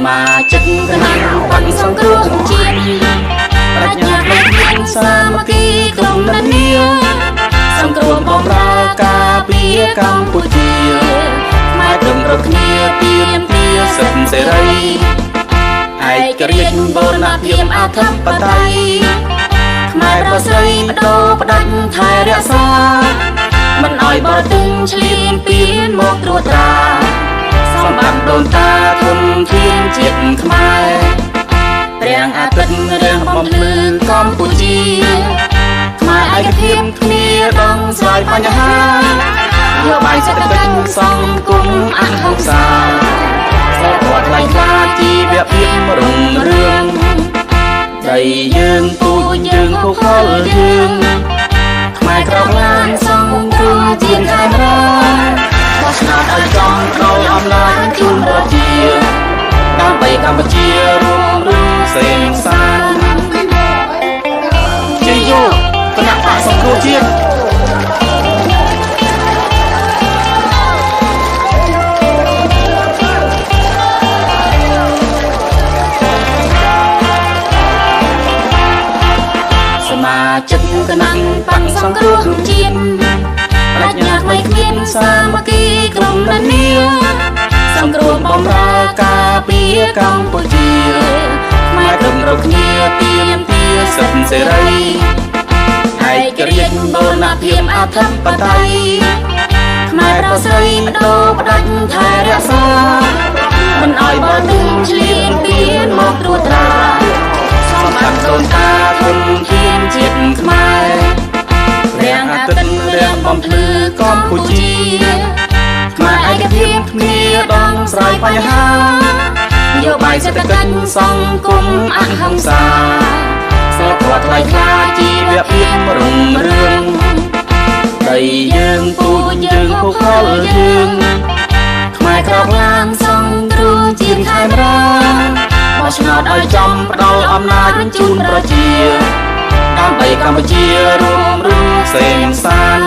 mà chất năng bằng sông cương chiên rạch nhạc lên thiên sa mà kỳ cùng năn nia sông cương bom ra ca bia Cambodia mai trồng rực nia tiêm tia sân sẽ đây ai kêu riêng bờ nạp tiêm a thấp bàn tay mai ra xây đâu bắt đánh thay rẽ xa mình oi bờ từng chim biến một đua ta sông bạc đồn ta thôn thiên chiết Khmer rèn a tinh rèn bom lư Cambodia Khmer ai thêm kia đong xoài pa nhà ha nhiều bài sẽ tình song cùng ăn không xa sẽ quạt lại ca chi việc phim rùng rương đầy dương tu dương khô khó dương Khmer trọc lan song cương chiến khai ra nào ở trong đầu âm lại chung bờ chia đang bay Campuchia rung rung xem san chơi vô con nặng phải sông cô chiên mà chất con nặng bằng sông cô chiên rạch nhạc mây miên sa mà kỳ cùng năn nia sông cồn bom ra ca bia Cambodia mai trồng rực nia tiêm tia sân sẽ đây ai kêu riêng bờ nạp tiêm a thấp bàn tay mai ra xây đâu bắt đánh thay rẽ xa mình oi bờ từng chim biến một đua ta sông bạc đồn ta thôn thiên chiết Khmer rèn a tinh rèn bom lư Cambodia Khmer ai cái thêm kia đong xoài pa nhà ha nhiều bài sẽ tình song cùng ăn không xa sẽ quạt lại ca chi việc phim rùng rương đầy dương tu dương khô khó dương Khmer trọc lan song cương chiến khai ra mà ngọt ở trong đầu âm lại chung bờ chia đang bay Cambodia rung rung xem san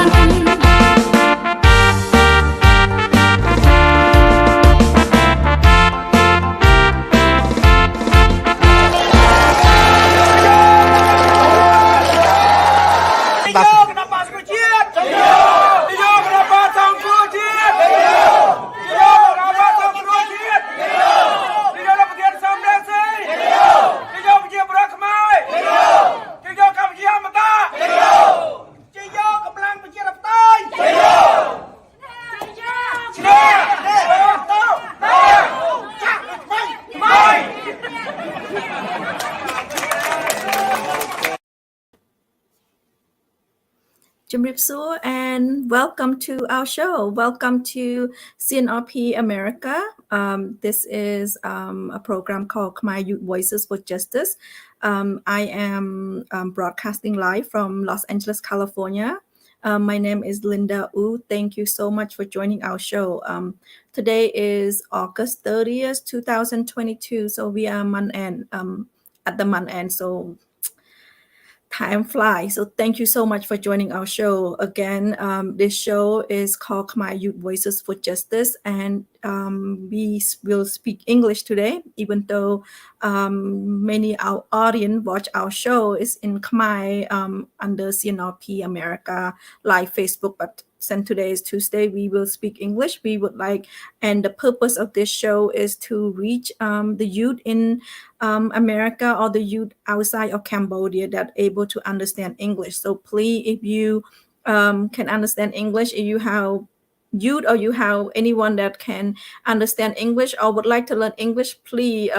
and welcome to our show. Welcome to CNRP America. This is a program called Khmer Youth Voices for Justice. I am broadcasting live from Los Angeles, California. My name is Linda Wu. Thank you so much for joining our show. Today is August 30th, 2022. So we are month end, at the month end. So time flies. So thank you so much for joining our show. Again, this show is called Khmer Youth Voices for Justice, and we will speak English today, even though many our audience watch our show is in Khmer under CNRP America live Facebook, but since today is Tuesday, we will speak English. We would like, and the purpose of this show is to reach the youth in America or the youth outside of Cambodia that are able to understand English. So please, if you can understand English, if you have youth or you have anyone that can understand English or would like to learn English, please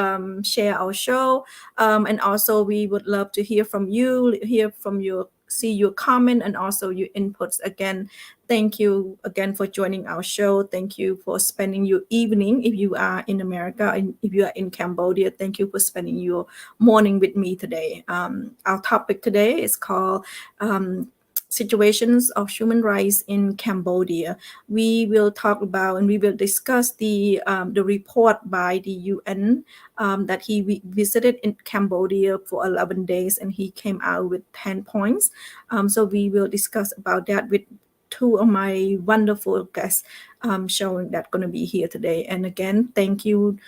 share our show. And also we would love to hear from you, see your comment and also your inputs. Again, thank you again for joining our show. Thank you for spending your evening if you are in America, and if you are in Cambodia, thank you for spending your morning with me today. Our topic today is called situations of human rights in Cambodia. We will talk about and we will discuss the report by the UN that he visited in Cambodia for 11 days and he came out with 10 points. So we will discuss about that with two of my wonderful guests showing that going to be here today. And again, thank you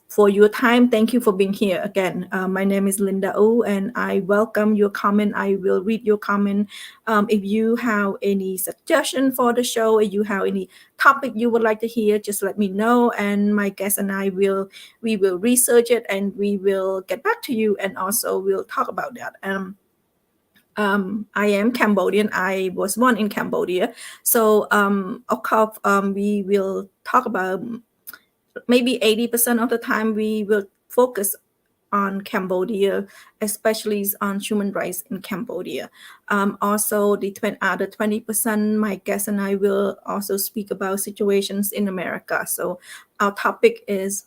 for your time. Thank you for being here again. My name is Linda Oh, and I welcome your comment. I will read your comment. If you have any suggestion for the show, if you have any topic you would like to hear, just let me know. And my guest and I will research it and we will get back to you. And also we'll talk about that. I am Cambodian. I was born in Cambodia. So, of course, we will talk about maybe 80% of the time we will focus on Cambodia, especially on human rights in Cambodia. Also, the other 20%, my guest and I will also speak about situations in America. So our topic is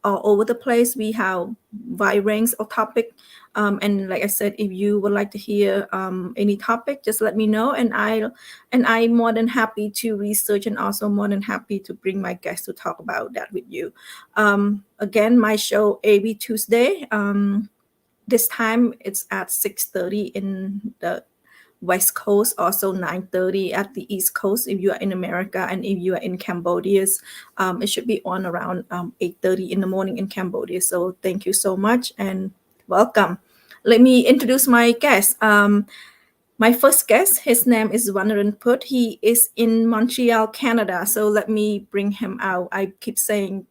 all over the place. We have wide range of topic. And like I said, if you would like to hear any topic, just let me know. And I'm more than happy to research and also more than happy to bring my guests to talk about that with you. Again, my show every Tuesday. This time it's at 6:30 in the West Coast, also 9:30 at the East Coast if you are in America, and if you are in Cambodia, it should be on around 8:30 in the morning in Cambodia. So thank you so much and welcome. Let me introduce my guest. My first guest, his name is Vannarin Puth. He is in Montreal, Canada. So let me bring him out. I keep saying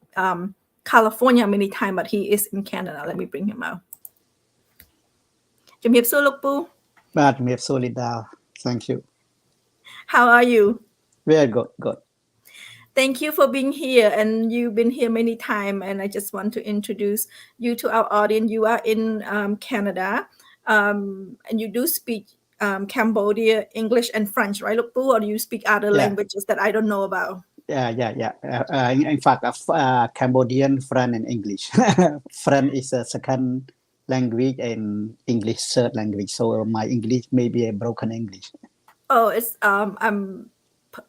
California many times, but he is in Canada. Let me bring him out. ជំរាបសួរលោកពូ បាទជំរាបសួរ Linda. Thank you. How are you? Very good. Thank you for being here, and you've been here many times. And I just want to introduce you to our audience. You are in Canada, and you do speak Cambodia, English, and French, right, Look, or do you speak other languages that I don't know about? Yeah. In fact, Cambodian, French, and English. French is a second language and English third language. So my English may be a broken English. Oh, it's I'm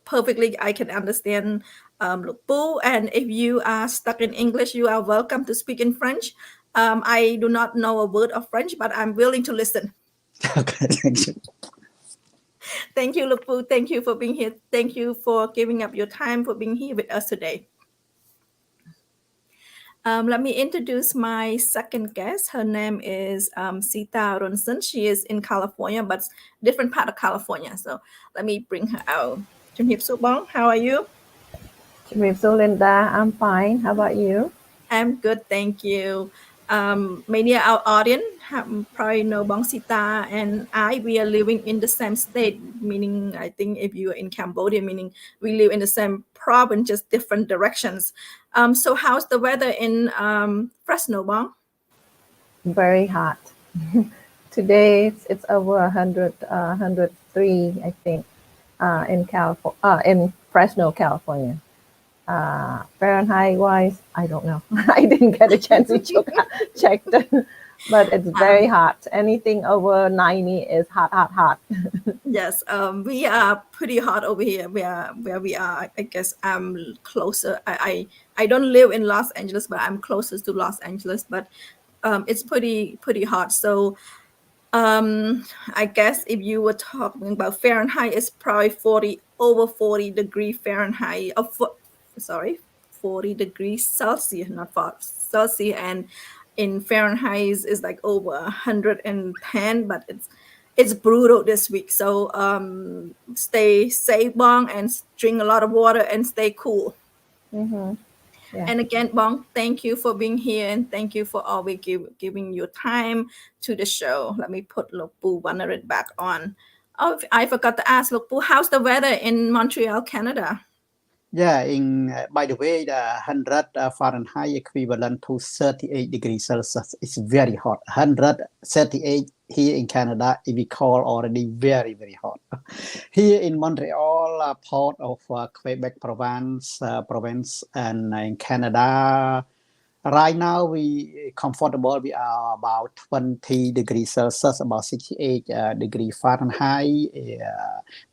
perfectly. I can understand Look, and if you are stuck in English, you are welcome to speak in French. I do not know a word of French, but I'm willing to listen. Okay, thank you. Thank you, Look, Thank you for being here. Thank you for giving up your time for being here with us today. Let me introduce my second guest. Her name is Ms.Sita Arunson. She is in California, but different part of California. So let me bring her out.ជំរាបសួរបង How are you? ជំរាបសួរ Linda. I'm fine. How about you? I'm good, thank you. Many of our audience probably know Bong Sita and we are living in the same state, meaning I think if you are in Cambodia, meaning we live in the same province, just different directions. So how's the weather in Fresno, Bong? Very hot. Today it's over 103, I think, in Fresno, California. Fahrenheit wise, I don't know. I didn't get a chance to check but it's very hot. Anything over 90 is hot. Yes, we are pretty hot over here where we are. I guess I'm closer. I don't live in Los Angeles, but I'm closest to Los Angeles, but it's pretty hot. So I guess if you were talking about Fahrenheit, it's probably over 40 degrees Fahrenheit. 40 degrees Celsius, not Celsius, and in Fahrenheit is like over 110, but it's brutal this week. So stay safe, Bong, and drink a lot of water and stay cool. Mm-hmm. Yeah. And again, Bong, thank you for being here and thank you for always giving your time to the show. Let me put Lokpu Vannarin back on. Oh, I forgot to ask Lokpu, how's the weather in Montreal, Canada? Yeah, by the way, the 100 Fahrenheit equivalent to 38 degrees Celsius. It's very hot. 138 here in Canada, we call already very, very hot. Here in Montreal, part of Quebec province, and in Canada, Right now, we comfortable. We are about 20 degrees Celsius, about 68 degrees Fahrenheit.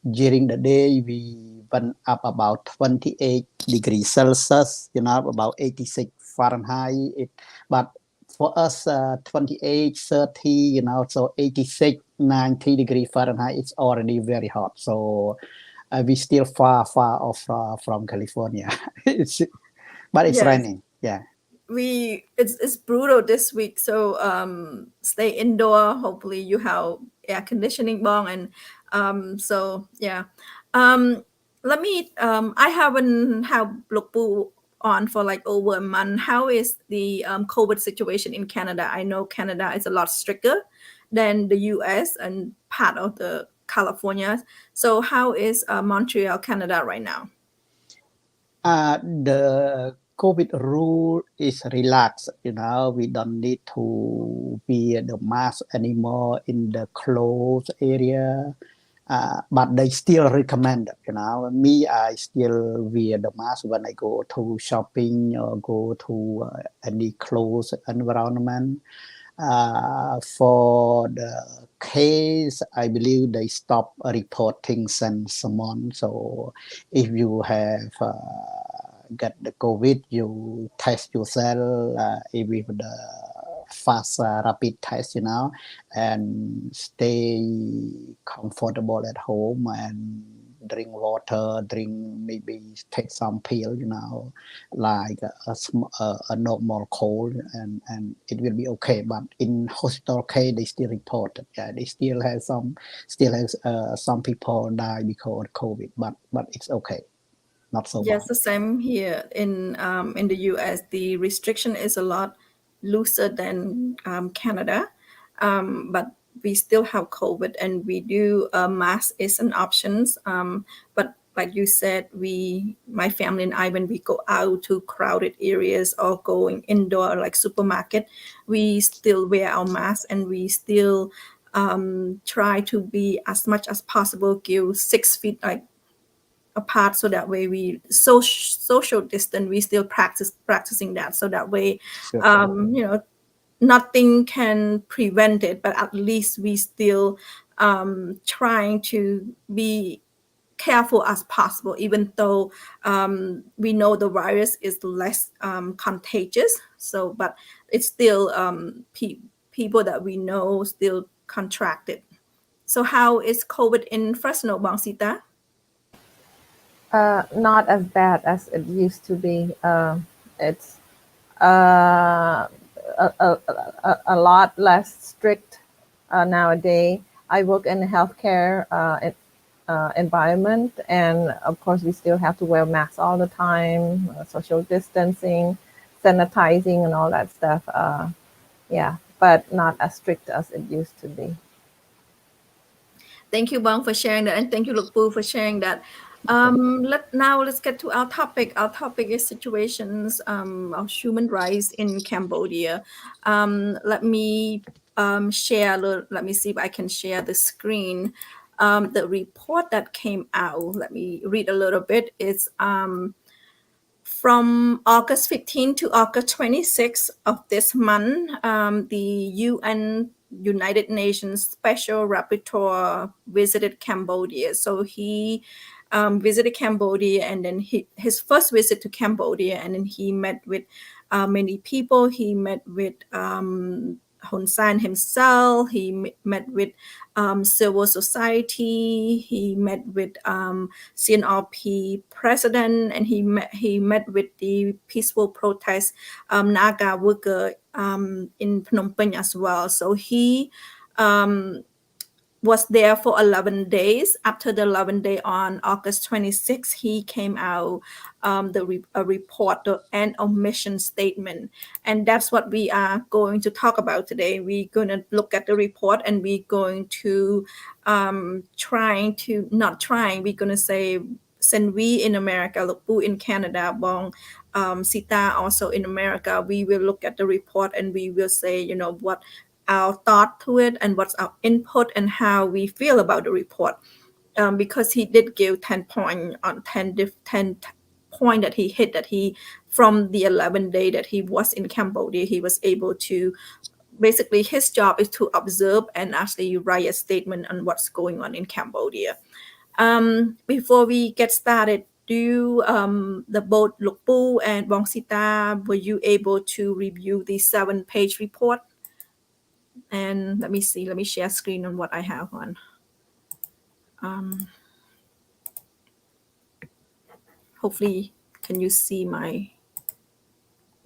During the day, we went up about 28 degrees Celsius, about 86 Fahrenheit. But for us, 28, 30, so 86, 90 degrees Fahrenheit, it's already very hot. So we still far off from California. But it's Yes. raining. Yeah. It's brutal this week, so stay indoor. Hopefully you have air conditioning bong, and so yeah. Let me I haven't had Lokpu on for like over a month. How is the COVID situation in Canada? I know Canada is a lot stricter than the US and part of the California. So how is Montreal, Canada right now? The COVID rule is relaxed. We don't need to wear the mask anymore in the closed area. But they still recommend, me, I still wear the mask when I go to shopping or go to any closed environment. For the case, I believe they stop reporting since someone. So if you have got the COVID, you test yourself with the fast rapid test, and stay comfortable at home and drink water, maybe take some pill, like a normal cold, and it will be okay. But in hospital case, they still report it. Yeah, they still have some people die because of COVID, but it's okay. Not so Yes, bad. the same here in the US. The restriction is a lot looser than Canada, but we still have COVID, and we do mask is an option. But like you said, my family and I, when we go out to crowded areas or going indoor like supermarket, we still wear our mask, and we still try to be as much as possible give 6 feet like apart, so that way we social distance, we still practicing that, so that way Sure. nothing can prevent it, but at least we still trying to be careful as possible, even though we know the virus is less contagious, so but it's still people that we know still contracted. So how is COVID in Fresno, Ms.Sita? Not as bad as it used to be. It's a lot less strict nowadays. I work in a healthcare environment, and of course, we still have to wear masks all the time, social distancing, sanitizing, and all that stuff. Yeah, but not as strict as it used to be. Thank you, Bong, for sharing that, and thank you, Lukpu, for sharing that. Let's get to our topic. Our topic is situations of human rights in Cambodia. Let me share. Let me see if I can share the screen. The report that came out. Let me read a little bit. It's from August 15 to August 26 of this month, the United Nations Special Rapporteur visited Cambodia. So he visited Cambodia, and then his first visit to Cambodia, and then he met with many people. He met with Hun Sen himself. He met with civil society. He met with CNRP president, and he met with the peaceful protest Naga worker in Phnom Penh as well. So he was there for 11 days. After the 11 day on August 26, he came out a report, the end of mission statement. And that's what we are going to talk about today. We're going to look at the report, and we're going to we're going to say, since we in America, Lukpu in Canada, Bong, Sita also in America, we will look at the report, and we will say, what our thought to it and what's our input and how we feel about the report, because he did give 10 point on 10 point that he hit, that he, from the 11th day that he was in Cambodia, he was able to, basically his job is to observe and actually write a statement on what's going on in Cambodia. Before we get started, do you, the both Luk Pu and Ms.Sita, were you able to review the 7-page report? And let me see, let me share screen on what I have on. Hopefully, can you see my,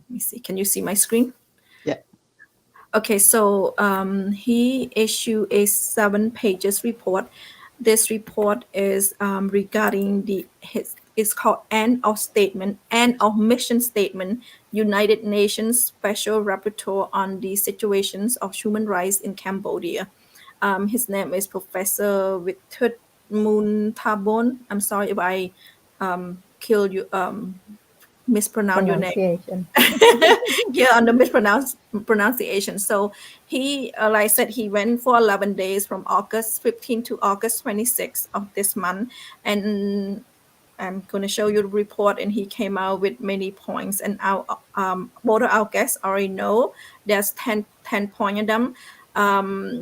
let me see, can you see my screen? Yeah. Okay, so he issued a 7-page report. This report is regarding it's called End of Statement, End of Mission Statement, United Nations Special Rapporteur on the Situations of Human Rights in Cambodia. His name is Professor Puth Tabon. I'm sorry if I killed you, mispronounce your name. Pronunciation. Yeah, on the pronunciation. So he, like I said, he went for 11 days from August 15 to August 26 of this month. And I'm going to show you the report, and he came out with many points. And our both of our guests already know there's 10 points in them.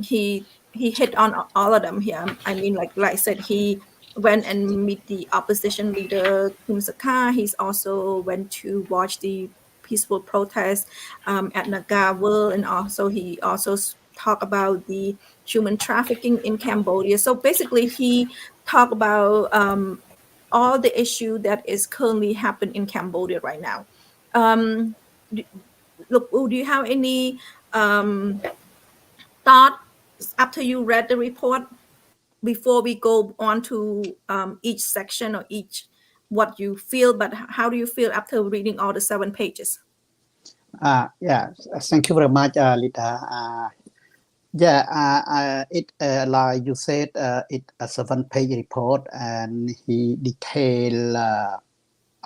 He hit on all of them here. I mean, like I said, he went and meet the opposition leader Kum Saka. He's also went to watch the peaceful protest at Nagawal, and also he also talked about the human trafficking in Cambodia. So basically, he talked about all the issue that is currently happening in Cambodia right now. Look, do you have any thoughts after you read the report, before we go on to each section or each what you feel, but how do you feel after reading all the 7 pages? Yeah, thank you very much, Lita. It like you said, it's a 7-page report, and he detailed a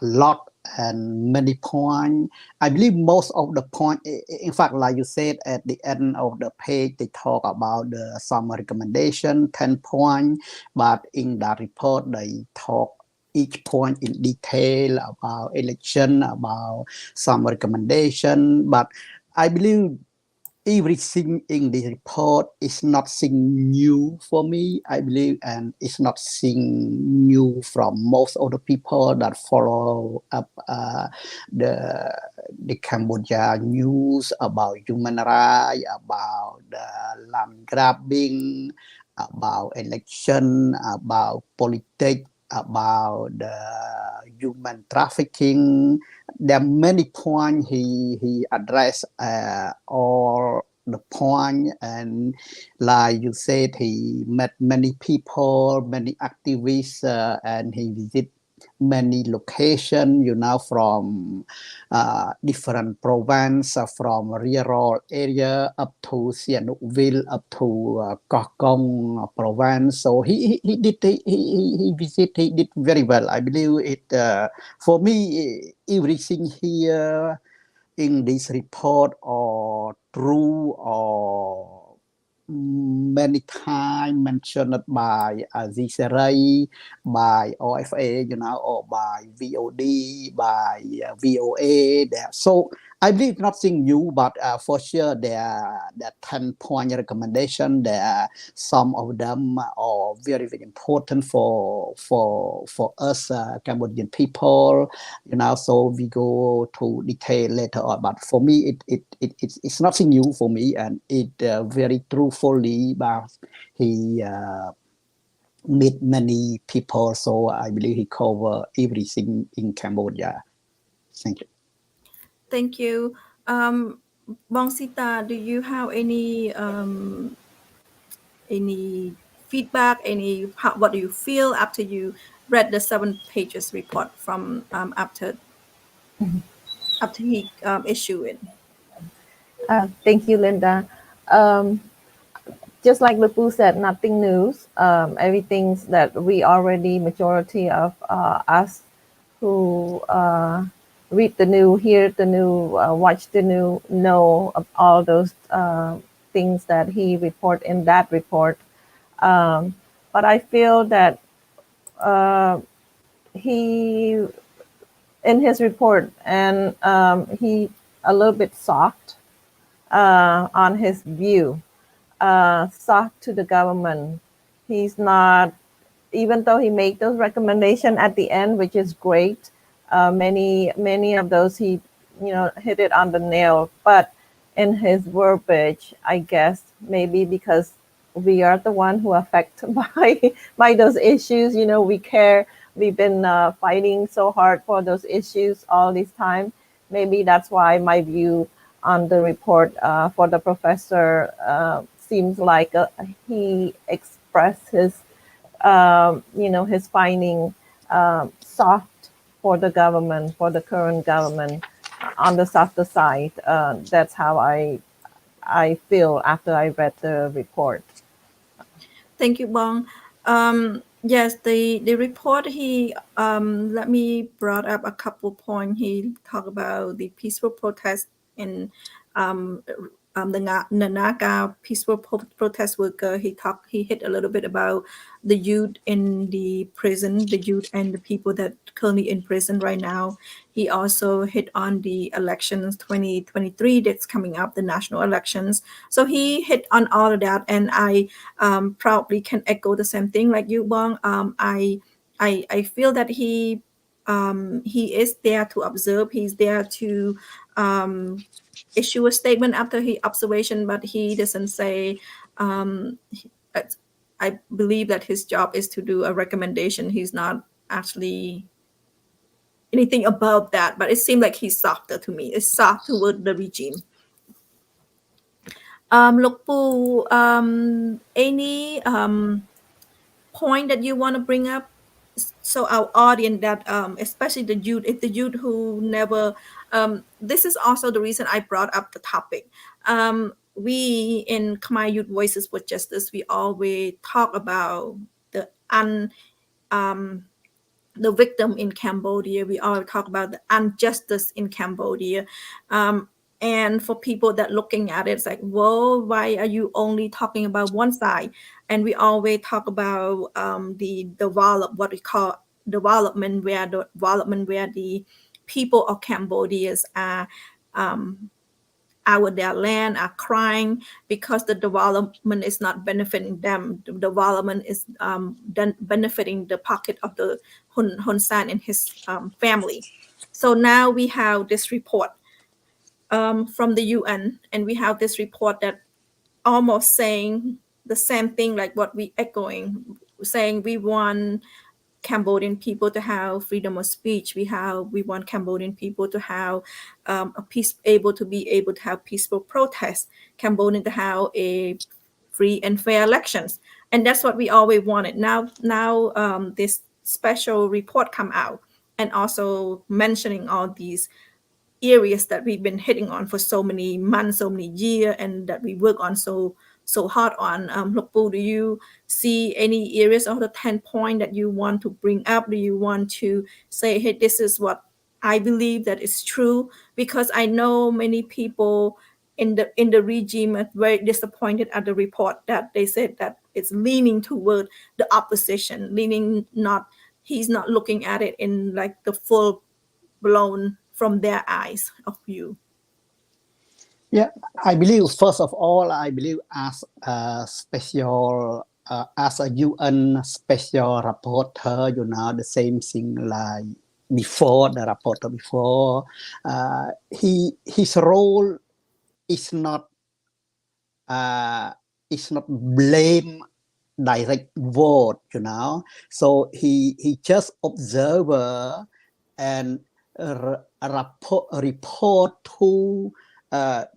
lot and many points. I believe most of the point, in fact, like you said, at the end of the page, they talk about some recommendation, 10 points, but in that report, they talk each point in detail about election, about some recommendation. But I believe everything in the report is not something new for me, I believe, and it's not something new from most of the people that follow up the Cambodia news about human rights, about land grabbing, about election, about politics, about human trafficking. There are many points he addressed, all the point, and like you said, he met many people, many activists, and he visited many locations, from different province, from rural area up to Sihanoukville, up to Koh Kong province. So he visited, he did very well. I believe it, for me, everything here in this report or true or many times mentioned by Zisseray, by OFA, or by VOD, by VOA. So I believe nothing new, but for sure there are 10-point recommendation. Some of them are very, very important for us Cambodian people. So we go to detail later on. But for me, it's nothing new for me, and it very truthfully, but he meet many people. So I believe he cover everything in Cambodia. Thank you. Thank you. Ms.Sita, do you have any feedback? What do you feel after you read the 7 pages report from after he issued it? Thank you, Linda. Just like Lupu said, nothing new. Everything's that we already, majority of us who read the news, hear the news, watch the news, know of all those things that he report in that report. But I feel that he in his report, and he a little bit soft on his view, soft to the government. He's not, even though he made those recommendations at the end, which is great. Many of those he, hit it on the nail, but in his verbiage, I guess maybe because we are the one who affected by those issues. We care. We've been fighting so hard for those issues all this time. Maybe that's why my view on the report for the professor seems like he expressed his, his finding soft for the government, for the current government, on the softer side. That's how I feel after I read the report. Thank you, Bong. Yes, the report, he let me brought up a couple points. He talked about the peaceful protest in the Naga peaceful protest worker. He hit a little bit about the youth in the prison, the youth and the people that currently in prison right now. He also hit on the elections 2023 that's coming up, the national elections. So he hit on all of that, and I proudly can echo the same thing like you, Bong. I feel that he is there to observe. He's there to issue a statement after his observation, but he doesn't say. I believe that his job is to do a recommendation. He's not actually anything above that, but it seemed like he's softer to me. It's soft toward the regime. Look, Poo, any point that you want to bring up? So our audience that especially the youth, if the youth who never this is also the reason I brought up the topic. We in Khmer Youth Voices for Justice, we always talk about the victim in Cambodia. We always talk about the injustice in Cambodia. And for people that looking at it, it's like, whoa, why are you only talking about one side? And we always talk about what we call development, where the people of Cambodians are out of their land, are crying because the development is not benefiting them. The development is benefiting the pocket of the Hun Sen and his family. So now we have this report from the UN, and we have this report that almost saying the same thing like what we echoing, saying we want Cambodian people to have freedom of speech. We want Cambodian people to have able to have peaceful protests. Cambodian to have a free and fair elections, and that's what we always wanted. Now, this special report come out, and also mentioning all these areas that we've been hitting on for so many months, so many years, and that we work on so hard on. Look, Poo, do you see any areas of the 10 point that you want to bring up? Do you want to say, hey, this is what I believe that is true? Because I know many people in the regime are very disappointed at the report, that they said that it's leaning toward the opposition, he's not looking at it in like the full blown from their eyes of view. Yeah, I believe, first of all, as a special, as a UN special rapporteur, the same thing like before, the rapporteur before, his role is not blame direct vote, so he just observer and report to the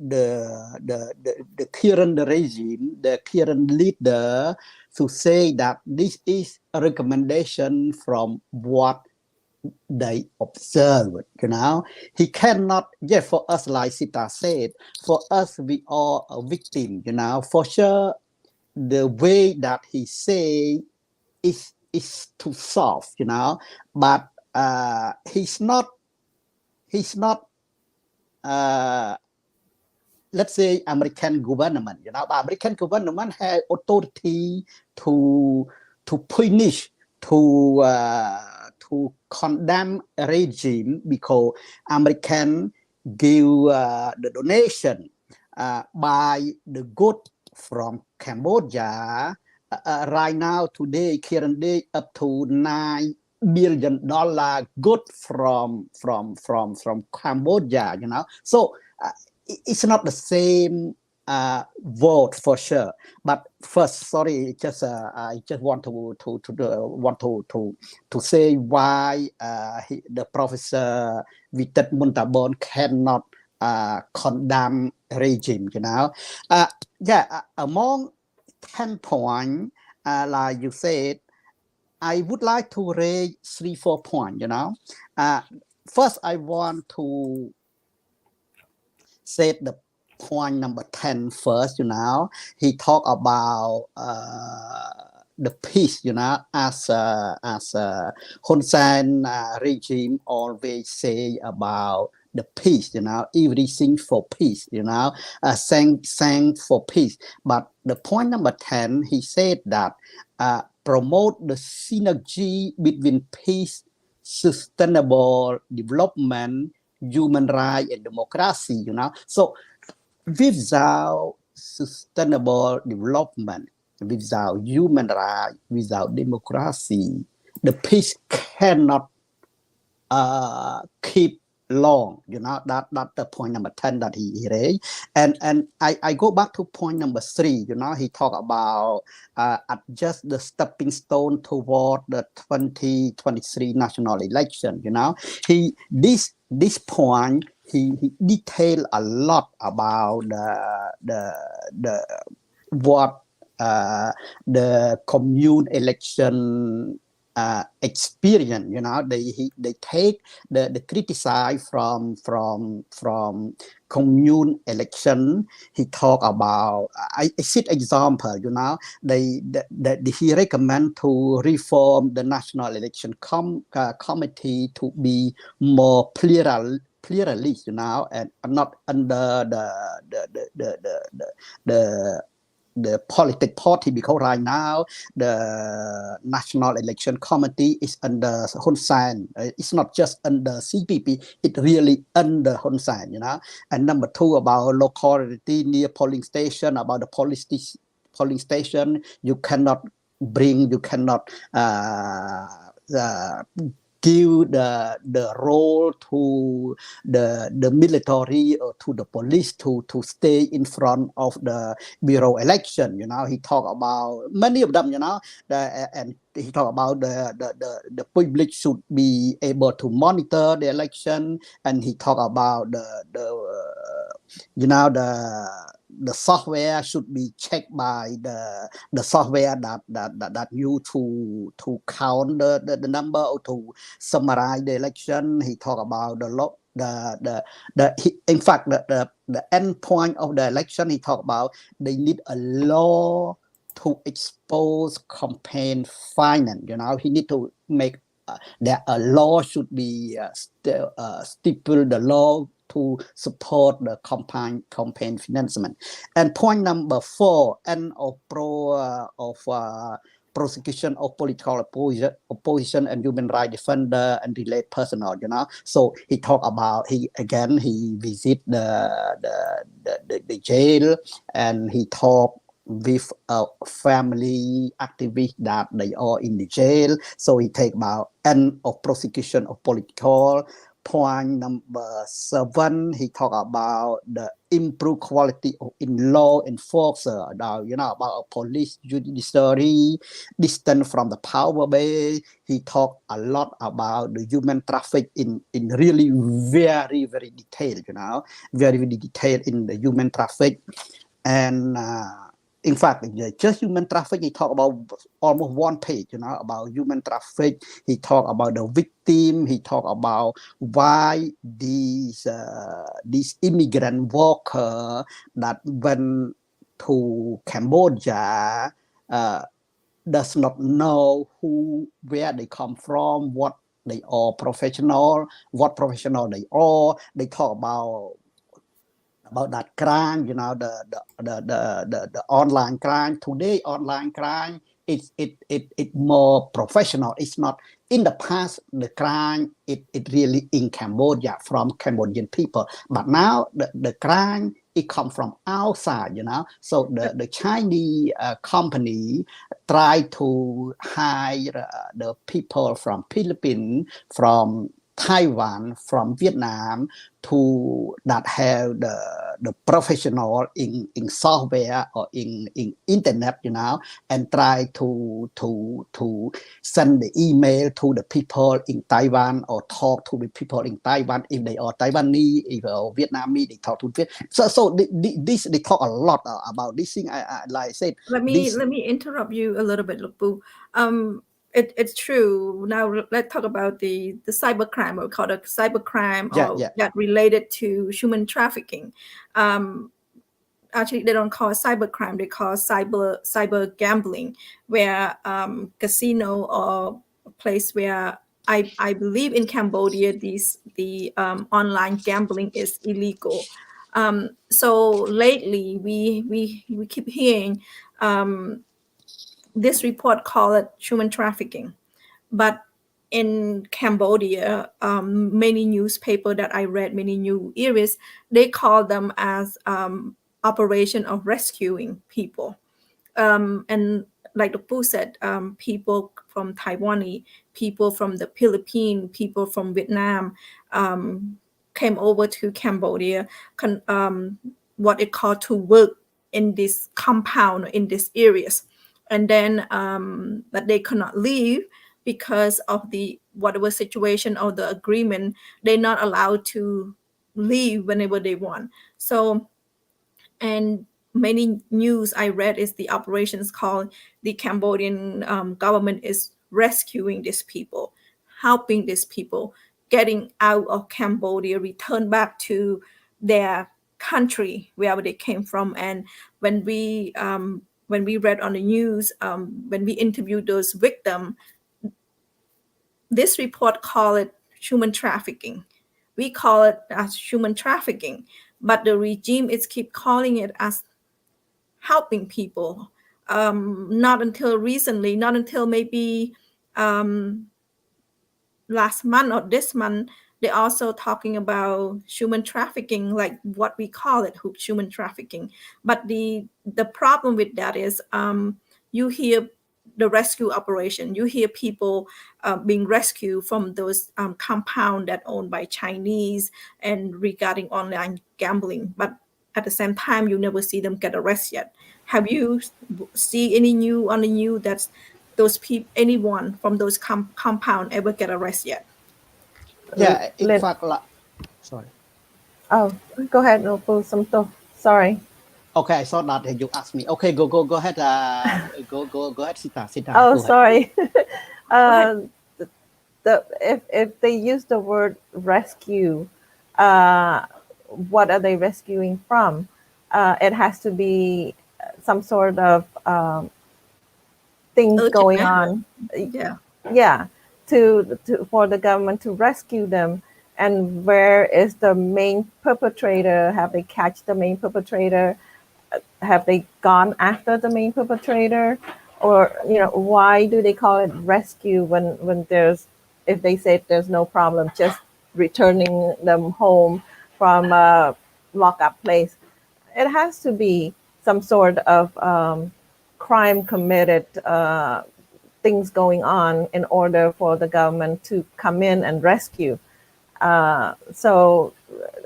current regime, the current leader, to say that this is a recommendation from what they observe. He cannot. For us, like Sita said, for us we are a victim. For sure, the way that he say is too soft. But he's not. Let's say American government, the American government has authority to punish, to to condemn a regime because American give the donation by the good from Cambodia. Right now, today, current day, up to $9 billion good from Cambodia. So it's not the same vote for sure. But first, sorry, just I just want to say why the Professor Vitet Muntabon cannot condemn regime. Among 10 points, like you said, I would like to raise 3-4 points. First, I want to say the point number 10 first. He talked about the peace. As Hun Sen regime always say about the peace. Everything for peace. Sang for peace. But the point number 10, he said that promote the synergy between peace, sustainable development, human rights, and democracy. So without sustainable development, without human rights, without democracy, the peace cannot keep long. That's the point number 10 that he raised. And I go back to point number 3. He talked about just the stepping stone toward the 2023 national election. This point, he detailed a lot about the commune election experience. They take the criticize from commune election. He talk about I cite example. He recommend to reform the national election committee to be more pluralist, and not under the political party, because right now the National Election Committee is under Hun Sen. It's not just under CPP, it really under Hun Sen. And number 2, about locality near polling station, about the polling station, you cannot give the role to the military or to the police to stay in front of the bureau election. He talked about many of them. And he talked about the public should be able to monitor the election, and he talked about the software should be checked by the software that used to count the number or to summarize the election. He talked about in fact the end point of the election. He talked about they need a law to expose campaign finance. He need to make that a law should be stipulate the law to support the campaign financement. And point number 4, end of prosecution of political opposition and human rights defender and related personnel. So he talked about he visit the jail, and he talked with a family activist that they are in the jail. So he take about end of prosecution of political. Point number 7, he talked about the improved quality in law enforcement, about police judiciary, distance from the power base. He talked a lot about the human traffic in really very, very detailed, very, very detailed in the human traffic. And in fact, just human traffic, he talked about almost 1 page, about human traffic. He talked about the victim. He talked about why these immigrant workers that went to Cambodia does not know where they come from, what they are what professional they are. They talk about that crime, the online crime. Today, online crime it more professional. It's not in the past the crime it really in Cambodia from Cambodian people, but now the crime it come from outside, you know. So the Chinese company try to hire the people from Philippines, from Taiwan, from Vietnam, to that have the professional in software or in internet, you know, and try to send the email to the people in Taiwan or talk to the people in Taiwan. If they are Taiwanese, if they are Vietnamese, they talk to Viet. So this they talk a lot about this thing. I like I said. Let me interrupt you a little bit, Lupu. It's true. Now let's talk about the cybercrime, or called a cybercrime, that related to human trafficking. Actually, they don't call it cybercrime; they call it cyber gambling, where casino or a place where I believe in Cambodia, the online gambling is illegal. So lately, we keep hearing this report call it human trafficking, but in Cambodia, many newspaper that I read, many new areas, they call them as operation of rescuing people. And like the Puth said, people from Taiwan, people from the Philippines, people from Vietnam came over to Cambodia, what it called to work in this compound, in these areas. And then but they could not leave because of the whatever situation or the agreement. They're not allowed to leave whenever they want. So, and many news I read is the operations called the Cambodian government is rescuing these people, helping these people getting out of Cambodia, return back to their country wherever they came from. And when we read on the news, when we interviewed those victims, this report call it human trafficking. We call it as human trafficking, but the regime is keep calling it as helping people. Not until recently, not until maybe last month or this month, they're also talking about human trafficking, like what we call it, human trafficking. But the problem with that is you hear the rescue operation, you hear people being rescued from those compound that owned by Chinese and regarding online gambling, but at the same time you never see them get arrested yet. Have you see any new on the news that those people, anyone from those compound ever get arrested yet? Yeah, in fact, sorry. Oh, go ahead, Nopu Samto. Sorry. Okay, I thought that you asked me. Okay, go ahead. Go ahead, Sita. Oh, sorry. If they use the word rescue, what are they rescuing from? It has to be some sort of things going on. Yeah. To for the government to rescue them. And where is the main perpetrator? Have they catch the main perpetrator? Have they gone after the main perpetrator? Or, why do they call it rescue when there's, if they say there's no problem, just returning them home from a lockup place? It has to be some sort of crime committed, things going on in order for the government to come in and rescue. So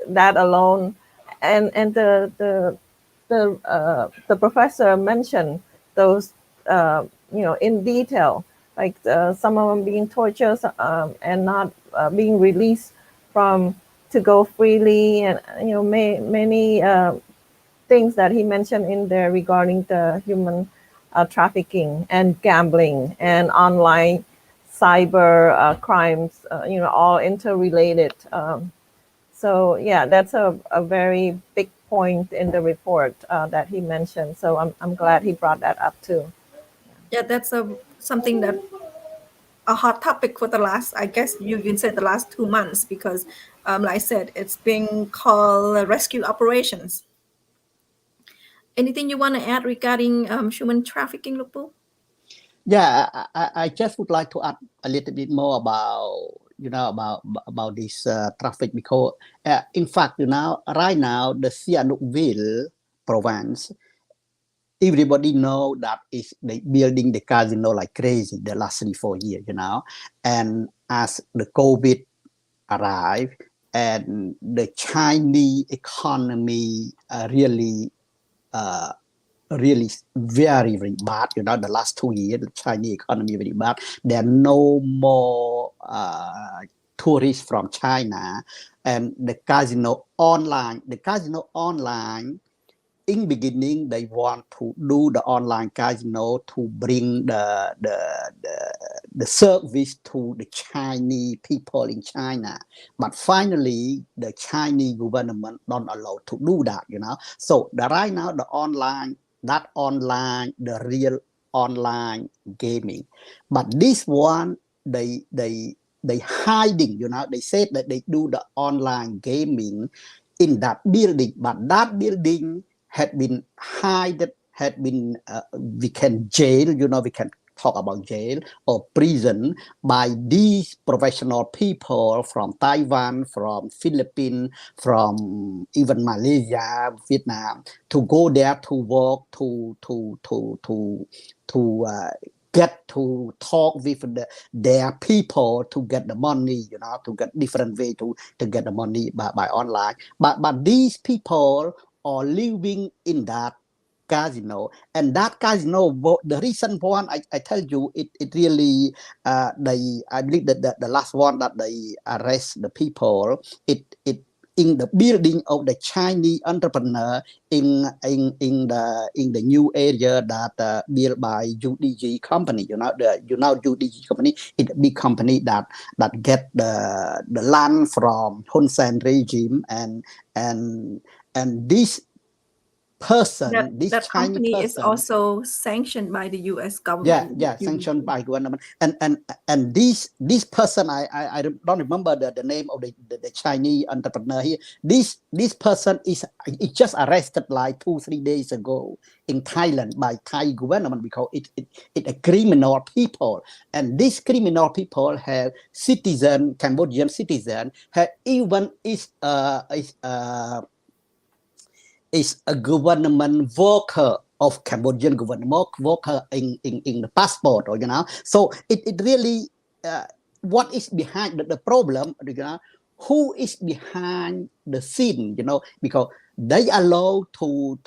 that alone, and the professor mentioned those, in detail, like some of them being tortured and not being released to go freely, and many things that he mentioned in there regarding the human trafficking and gambling and online cyber crimes, all interrelated. So yeah, that's a very big point in the report that he mentioned. So I'm glad he brought that up too. Yeah, that's something that a hot topic for the last, I guess you can say the last 2 months, because like I said, it's being called rescue operations. Anything you want to add regarding human trafficking, Lupu? Yeah, I just would like to add a little bit more about about this traffic because in fact right now the Sihanoukville province, everybody know that is they building the casino like crazy the last 3-4 years, and as the COVID arrived and the Chinese economy uh, really very, very bad. The last 2 years, the Chinese economy very bad. There are no more tourists from China, and the casino online, in beginning, they want to do the online casino to bring the service to the Chinese people in China. But finally, the Chinese government don't allow to do that, So right now, the real online gaming. But this one, they hiding, they said that they do the online gaming in that building, but that building had been we can jail, we can talk about jail or prison by these professional people from Taiwan, from Philippines, from even Malaysia, Vietnam, to go there to work, to get to talk with their people to get the money, to get different way to get the money by online. But these people are living in that casino, and that casino, the recent one, I tell you, it really I believe that the last one that they arrest the people, it in the building of the Chinese entrepreneur in the new area that built by UDG company. The UDG company is a big company that get the land from Hun Sen regime, and this person, this that Chinese company is person, also sanctioned by the U.S. government. sanctioned by government, and this person, I don't remember the name of the Chinese entrepreneur here. This person is just arrested like 2-3 days ago in Thailand by Thai government because it a criminal people, and these criminal people have Cambodian citizen, have even is a government worker of Cambodian government, worker in the passport, So it really, what is behind the problem, who is behind the scene, because they allow to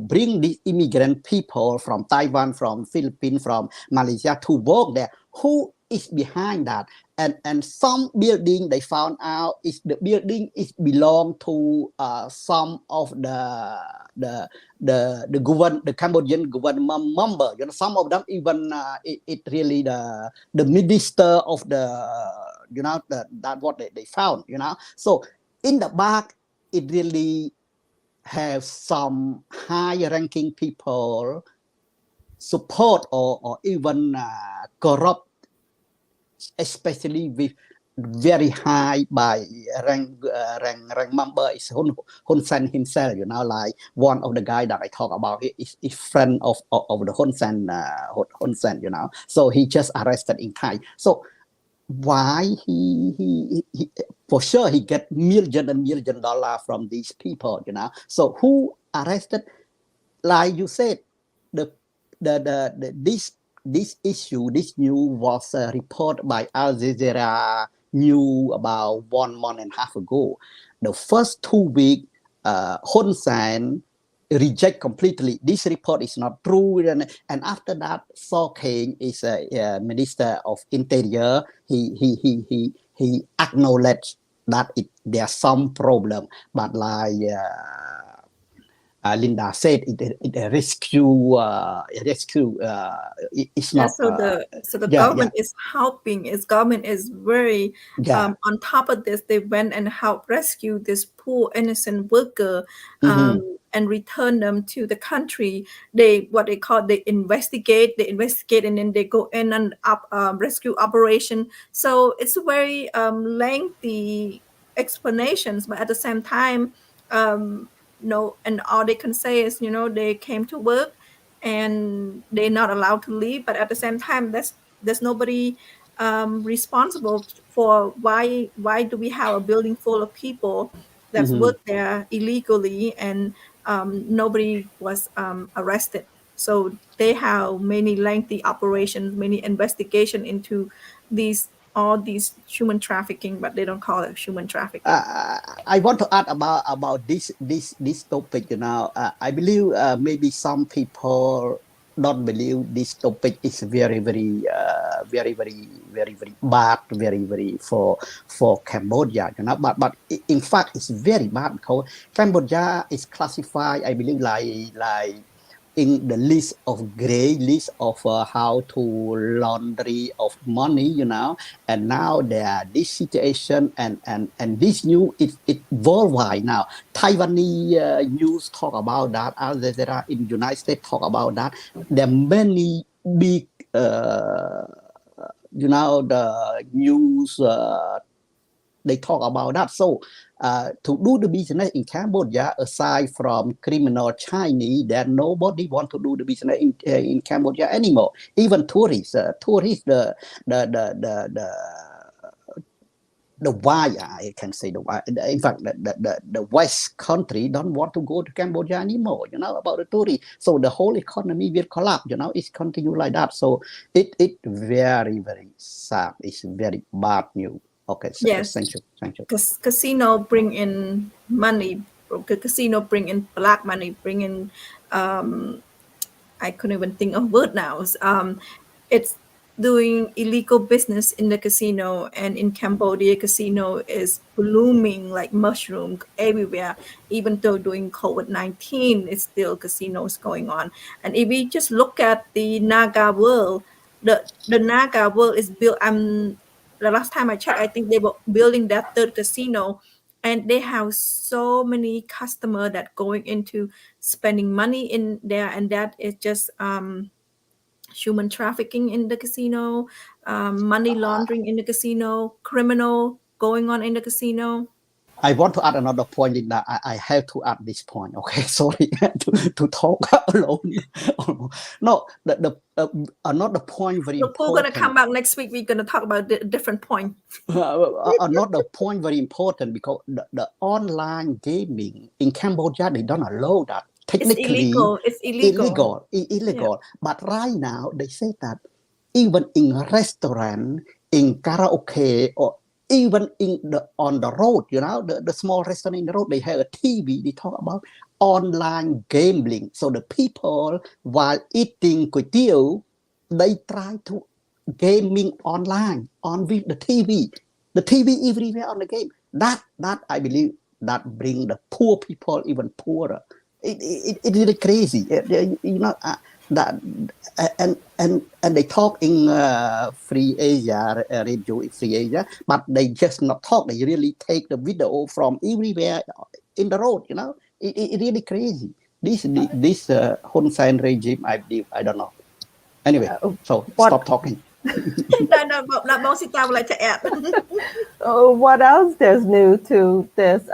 bring these immigrant people from Taiwan, from Philippines, from Malaysia to work there. Who is behind that? And some building they found out is the building is belong to some of the Cambodian government member. Some of them even it really the minister of that what they found. So in the back, it really have some high-ranking people support or even corrupt, especially with very high by rank member is Hun Sen himself. Like one of the guy that I talk about is friend of the Hun Sen, So he just arrested in Thai. So why he for sure he get million and million dollar from these people, So who arrested? Like you said, this issue, this news was reported by Al Jazeera News about 1 month and a half ago. The first 2 weeks, Hun Sen reject completely. This report is not true, and after that, So Kane is a minister of Interior. He acknowledged that there's some problem, but like. Linda said it a rescue. It's not. So the government is helping. Its government is very on top of this. They went and helped rescue this poor innocent worker and return them to the country. They investigate, and then they go in and rescue operation. So it's a very lengthy explanations, but at the same time. And all they can say is, they came to work, and they're not allowed to leave. But at the same time, there's nobody responsible for why do we have a building full of people that's Mhm. worked there illegally, and nobody was arrested. So they have many lengthy operations, many investigation into all these human trafficking, but they don't call it human trafficking. I want to add about this topic. I believe maybe some people don't believe this topic is very bad, very for Cambodia. But in fact, it's very bad because Cambodia is classified, I believe, like in the list of gray list of how to laundry of money, and now there are this situation and this new it worldwide now. Taiwanese news talk about that. Al Jazeera in United States talk about that. There are many big the news they talk about that. So to do the business in Cambodia, aside from criminal Chinese, that nobody want to do the business in Cambodia anymore. Even tourists, the why I can say the why. In fact, the West country don't want to go to Cambodia anymore. About the tourists. So the whole economy will collapse. It's continue like that. So it very sad. It's very bad news. Okay, so Yes. thank you. Because casino bring in money. Casino bring in black money. Bring in I couldn't even think of word now. It's doing illegal business in the casino, and in Cambodia, casino is blooming like mushroom everywhere. Even though during COVID-19, it's still casinos going on. And if we just look at the Naga world, the Naga world is built. The last time I checked, I think they were building that third casino, and they have so many customers that going into spending money in there, and that is just human trafficking in the casino, money laundering in the casino, criminal going on in the casino. I want to add another point in that I have to add this point. Okay, sorry to talk alone. No, another point very Look, we're going to important. come back next week. We're going to talk about a different point. Another point very important because the online gaming in Cambodia, they don't allow that. Technically, It's illegal. illegal. Yeah. But right now, they say that even in a restaurant, in karaoke, or even on the road, the small restaurant in the road, they have a TV. They talk about online gambling. So the people, while eating kway teow, they try to gaming online on with the TV everywhere on the game. That I believe that bring the poor people even poorer. It's really crazy. That and they talk in Free Asia, radio Free Asia, but they just not talk. They really take the video from everywhere in the road. It really crazy. This Hun Sen regime, I believe, I don't know. Anyway, so stop talking. Ms.Sita would like to add. What else there's new to this?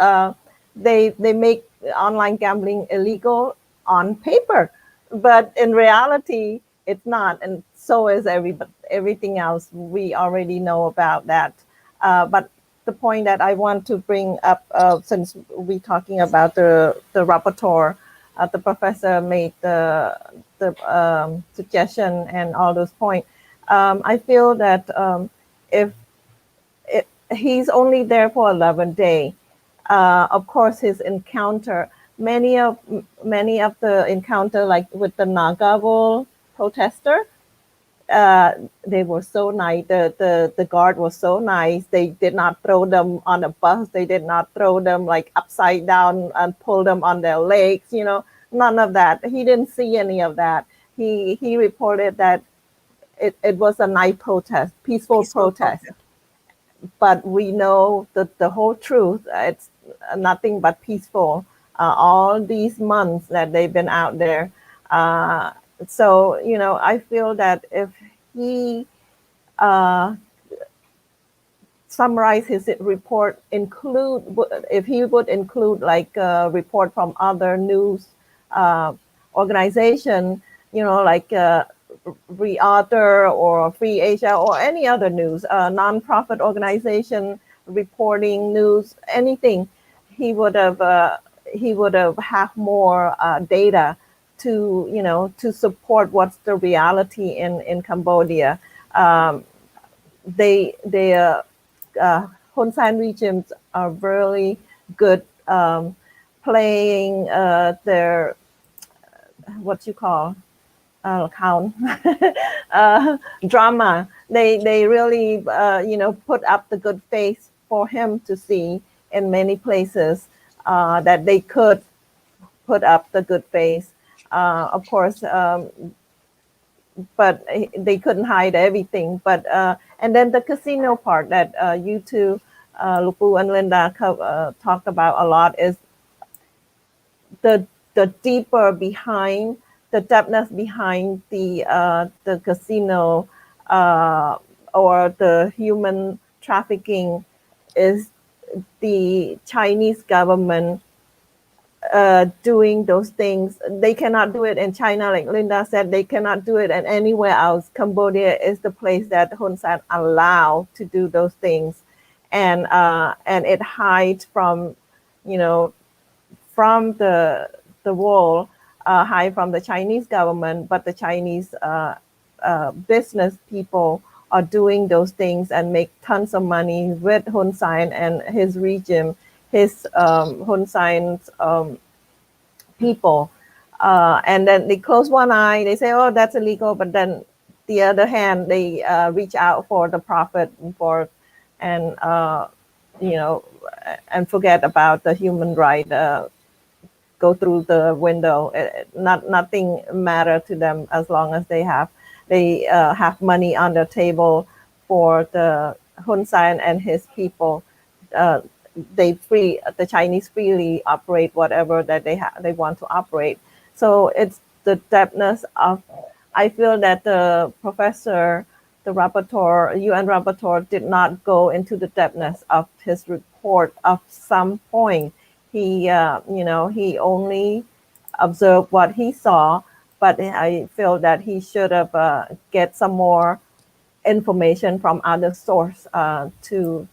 They make online gambling illegal on paper, but in reality, it's not. And so is everything else. We already know about that. But the point that I want to bring up, since we're talking about the rapporteur, the professor made the suggestion and all those points. I feel that if he's only there for 11 days, of course, his encounter, many of the encounter, like with the Naga protester, they were so nice. The guard was so nice. They did not throw them on a bus. They did not throw them like upside down and pull them on their legs. None of that. He didn't see any of that. He reported that it was a nice protest, peaceful protest. But we know that the whole truth, it's nothing but peaceful. All these months that they've been out there. So, I feel that if he summarize his report, if he would include like a report from other news organization, like Reauthor or Free Asia or any other news, nonprofit organization reporting news, anything, he would have have more data to support what's the reality in Cambodia. They Hun Sen regimes are really good playing their what you call count drama. They really put up the good face for him to see in many places that they could put up the good face. Of course, but they couldn't hide everything. But and then the casino part that you two, Lupu and Linda, talked about a lot is the deeper behind, the depthness behind the casino or the human trafficking is the Chinese government doing those things. They cannot do it in China, like Linda said. They cannot do it in anywhere else. Cambodia is the place that Hun Sen allowed to do those things, and it hides from, from the world, hide from the Chinese government, but the Chinese business people are doing those things and make tons of money with Hun Sen and his regime, his Hun Sen's people. And then they close one eye, they say, oh, that's illegal, but then the other hand, they reach out for the profit and and forget about the human right, go through the window. Nothing matter to them as long as they have money on the table for the Hun Sen and his people. The Chinese freely operate whatever that they want to operate. So it's the depthness of. I feel that the professor, the rapporteur, UN rapporteur, did not go into the depthness of his report. Of some point, he he only observed what he saw, but I feel that he should have get some more information from other source to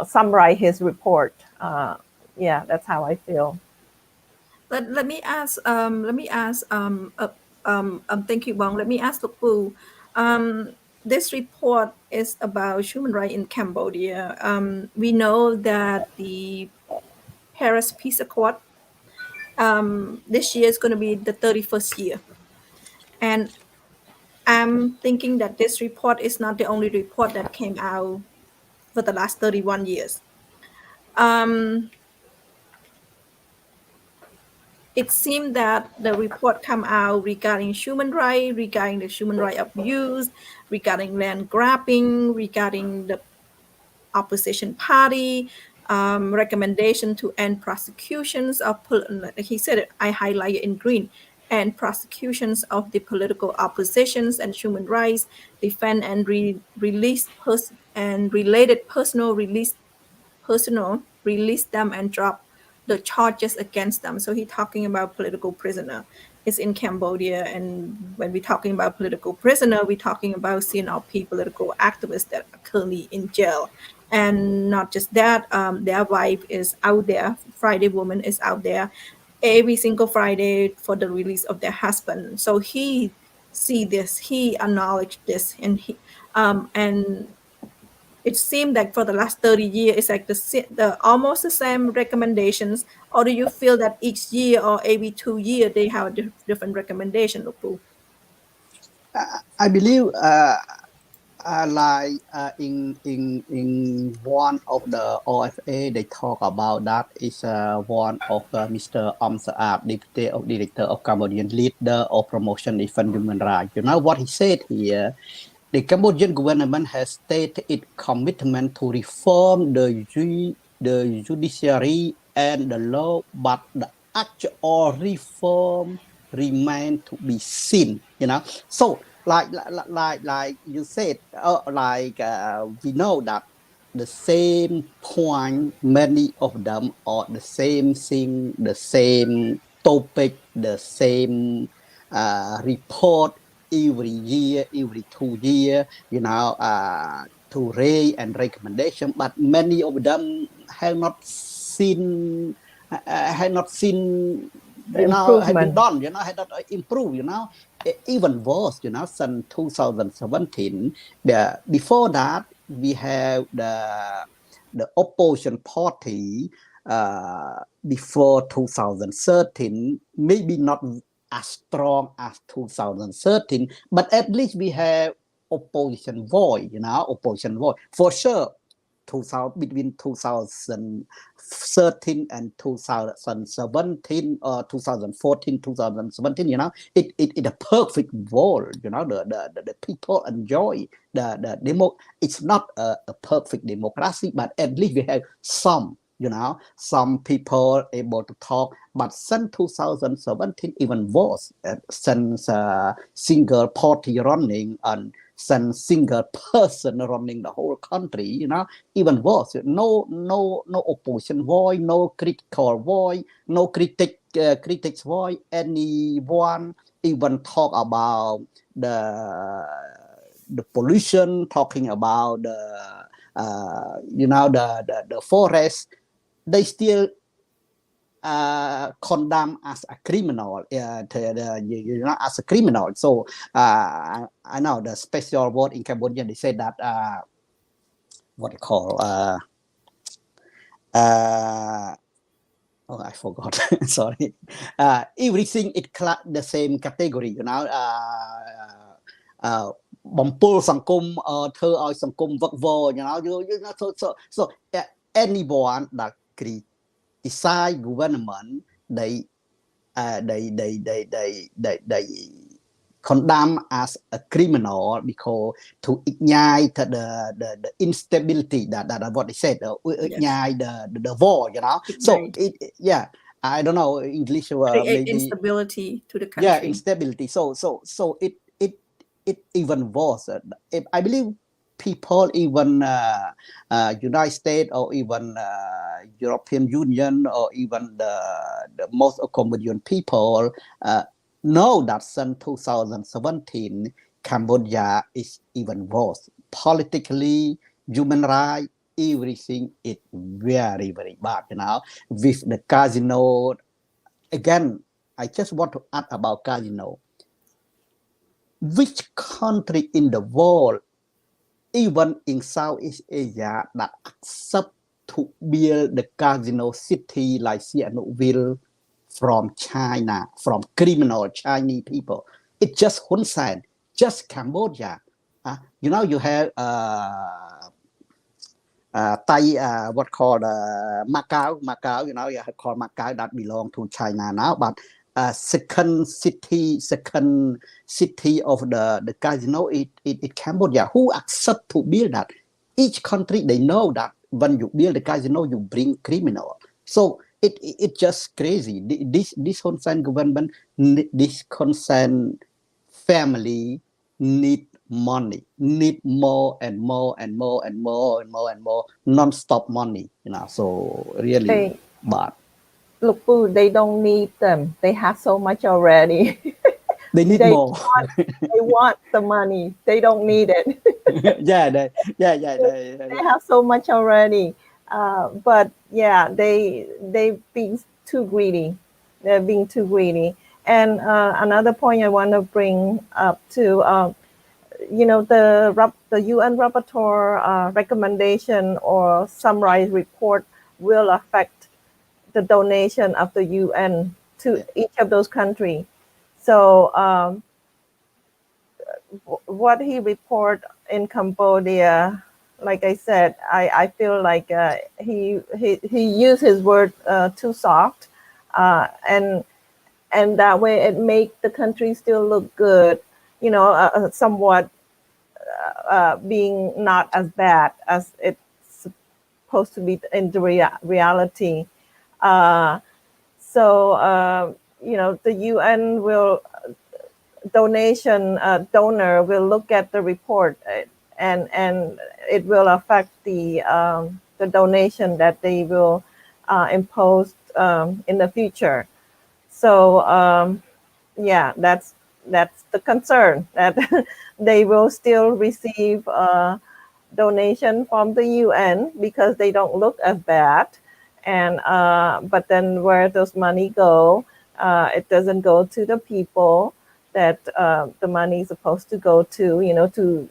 summarize his report. Yeah, that's how I feel. Let me ask thank you, Bong. Let me ask Lupu. This report is about human rights in Cambodia. We know that the Paris Peace Accord this year is going to be the 31st year, and I'm thinking that this report is not the only report that came out for the last 31 years. It seemed that the report come out regarding human rights, regarding the human rights abuse, regarding land grabbing, regarding the opposition party, recommendation to end prosecutions of, he said it, I highlight it in green, and prosecutions of the political oppositions and human rights, defend and release and related personnel, release them and drop the charges against them. So he's talking about political prisoner. It's in Cambodia, and when we're talking about political prisoner, we're talking about CNRP political activists that are currently in jail. And not just that, their wife is out there. Friday Woman is out there every single Friday for the release of their husband. So he see this, he acknowledged this, and it seemed like for the last 30 years, it's like the almost the same recommendations. Or do you feel that each year or every 2 years they have a different recommendation, Lupu? I believe like in one of the OFA, they talk about that is one of Mr. Saab, Deputy of Director of Cambodian Leader of Promotion of Human Rights. You know what he said here? The Cambodian government has stated its commitment to reform the judiciary and the law, but the actual reform remain to be seen. So like you said, we know that the same point, many of them are the same thing, the same topic, the same report every year, every 2 years, to raise and recommendation, but many of them have not seen, The have been improvement. done, had not improved, even worse, since 2017. Before that, we have the opposition party before 2013, maybe not as strong as 2013, but at least we have opposition voice, opposition voice. For sure, between 2013 and 2017 or 2014, 2017, it a perfect world, the people enjoy the demo. It's not a perfect democracy, but at least we have some, some people able to talk. But since 2017, even worse, since single party running and since single person running the whole country, even worse. No opposition voice, no critical voice, no critics voice. Anyone even talk about the pollution, talking about the forest, they still condemned as a criminal, as a criminal. So I know the special word in Cambodia, they say that what they call I forgot. Sorry. Everything is the same category, បំពុលសង្គមធ្វើឲ្យសង្គមវឹកវរ so anyone that criticize government, they condemn as a criminal because to ignite the instability, that what they said, ignite the war, so I don't know English, create maybe instability to the country. Instability. So it even worse. I believe people, even United States or even European Union or even the most Cambodian people know that since 2017, Cambodia is even worse. Politically, human rights, everything is very, very bad, with the casino. Again, I just want to add about casino. Which country in the world, even in Southeast Asia, that accept to build the casino city like CNRPA from China, from criminal Chinese people? It's just Hun Sen, just Cambodia. You have Thai, what called Macau, you have called Macau, that belong to China now, but second city of the casino it Cambodia. Who accept to build that? Each country, they know that when you build a casino, you bring criminal. So it just crazy. This concerned government, this concerned family need money, need more and more and more and more and more and more non-stop money, so really bad. Look, they don't need them. They have so much already. They need more. They want the money. They don't need it. They have so much already. But yeah, they being too greedy. They're being too greedy. And another point I want to bring up to, the UN rapporteur recommendation or summary report will affect the donation of the UN to each of those countries. So what he report in Cambodia, like I said, I feel like he used his word too soft, and that way it make the country still look good, somewhat being not as bad as it's supposed to be in the reality. The UN will donor will look at the report and it will affect the donation that they will impose in the future. So yeah, that's the concern, that they will still receive donation from the UN because they don't look as bad, and but then where those money go, it doesn't go to the people that the money is supposed to go to, you know, to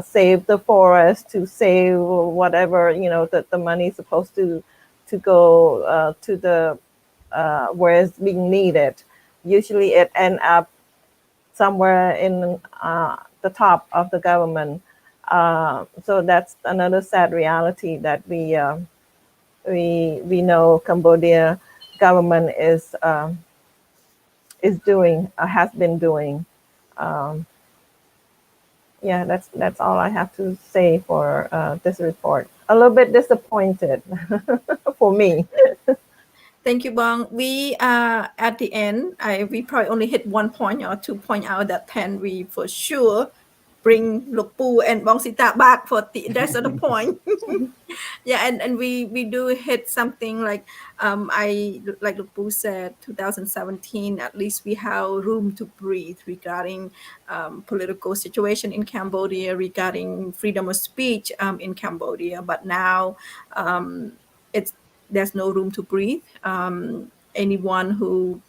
save the forest, to save whatever, you know, that the money is supposed to go to the where it's being needed. Usually it end up somewhere in the top of the government. So that's another sad reality that we know Cambodia government is doing, has been doing. Yeah, that's all I have to say for this report. A little bit disappointed for me. Thank you, Bong. We at the end, we probably only hit 1 point or 2 point out of that 10. We for sure bring Luk Pu and Bong Sita back for the rest of the point. Yeah, and we do hit something like like Luk Pu said, 2017, at least we have room to breathe regarding political situation in Cambodia, regarding freedom of speech in Cambodia. But now there's no room to breathe. Anyone who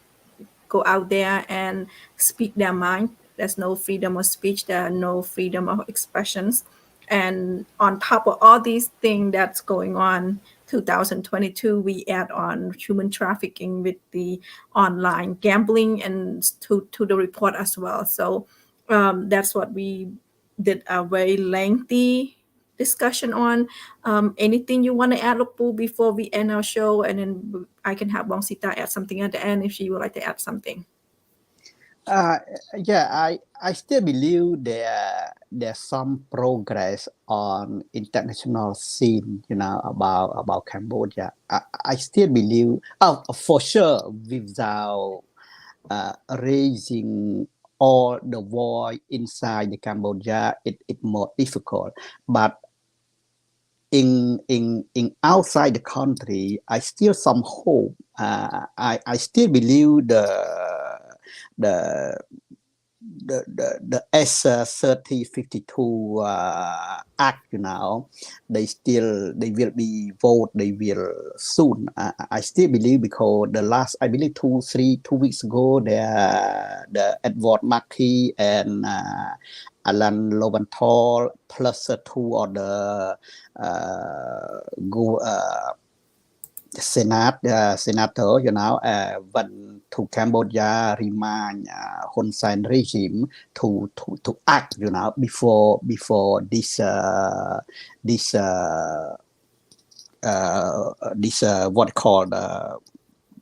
go out there and speak their mind, there's no freedom of speech, there are no freedom of expressions. And on top of all these things that's going on, 2022, we add on human trafficking with the online gambling and to the report as well. So that's what we did, a very lengthy discussion on. Anything you want to add, Luk Pu, before we end our show? And then I can have Bong Sita add something at the end if she would like to add something. Yeah, I still believe there's some progress on international scene, you know, about Cambodia. I still believe, for sure, without raising all the voice inside the Cambodia, it more difficult. But in outside the country, I still some hope. I still believe the S3052 Act, you know, they will be vote, they will soon. I still believe, because the last, I believe 2 weeks ago, the Edward Mackey and Alan Lowenthal plus 2 other senator, you know, went to Cambodia, remind Hun Sen regime to act, you know, before this what called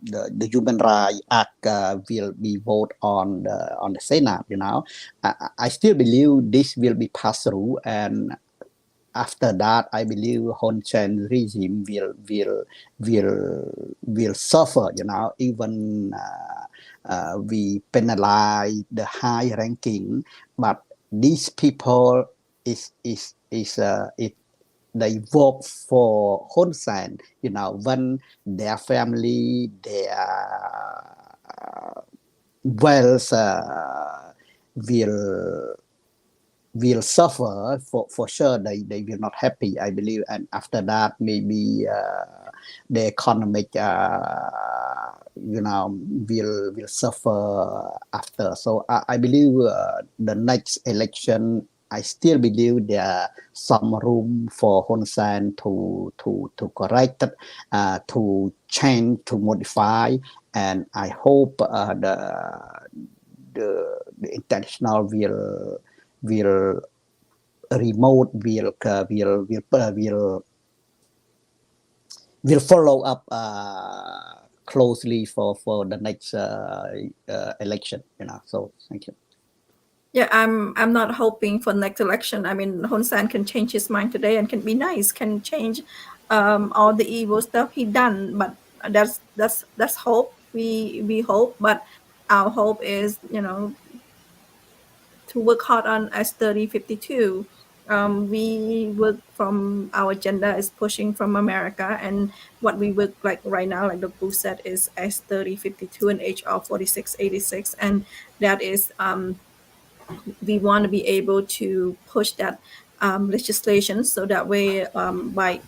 the Human Rights Act will be voted on the Senate, you know. I still believe this will be passed through, and after that, I believe Hun Sen regime will suffer, you know. Even we penalize the high ranking, but these people they vote for Hun Sen, you know, when their family, their wealth will suffer, for sure. They will not happy, I believe. And after that, maybe the economic you know, will suffer after. So I believe the next election, I still believe there some room for Hun Sen to correct it, to change, to modify, and I hope the international will follow up closely for the next election, you know. So thank you. Yeah, I'm not hoping for next election. I mean, Hun Sen can change his mind today and can be nice, can change all the evil stuff he done. But that's hope. We hope, but our hope is, you know, to work hard on S3052 We work from our agenda is pushing from America, and what we work like right now, like the Puth said, is S3052 and HR 4686, and that is we want to be able to push that legislation so that way by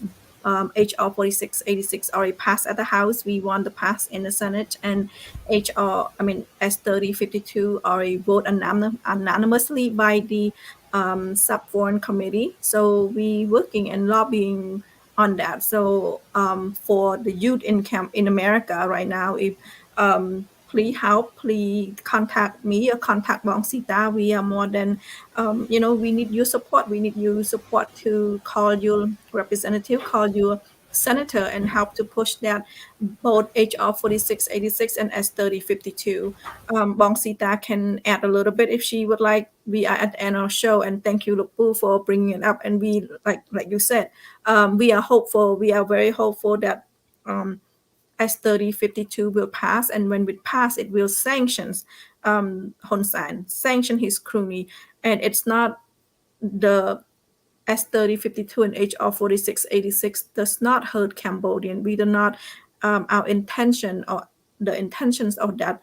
HR 4686 already passed at the House. We want to pass in the Senate, and S3052 already vote anonymously by the Sub-Foreign Committee. So we working and lobbying on that. So for the youth in America right now, if please help, please contact me or contact Ms.Sita. We are more than, we need your support. We need your support to call your representative, call your senator, and help to push that both HR 4686 and S3052. Ms.Sita can add a little bit if she would like. We are at the end of our show, and thank you, Lupu, for bringing it up. And we, like you said, we are hopeful. We are very hopeful that S3052 will pass, and when it pass, it will sanctions Hun Sen, sanction his crony, and it's not the S3052 and HR 4686 does not hurt Cambodian. We do not our intention or the intentions of that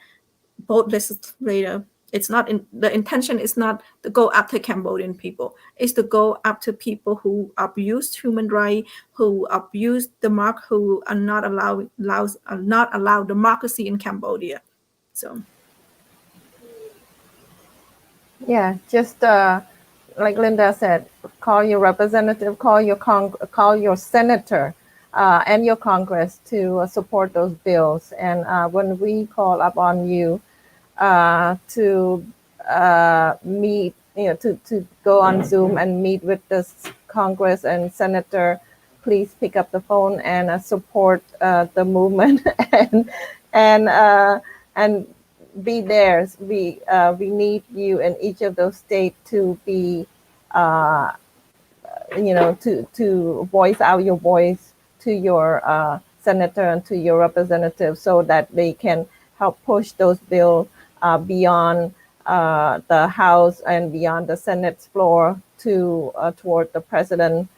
both legislator. It's not the intention is not to go after Cambodian people. It's to go after people who abuse human rights, who abuse who are not allow democracy in Cambodia. So Yeah, just like Linda said, call your representative, call your senator and your Congress to support those bills. And when we call up on you to meet, to go on Zoom and meet with the Congress and senator, please pick up the phone and support the movement and be there. We need you in each of those states to be, to voice out your voice to your senator and to your representative, so that they can help push those bills beyond the House and beyond the Senate's floor to toward the president's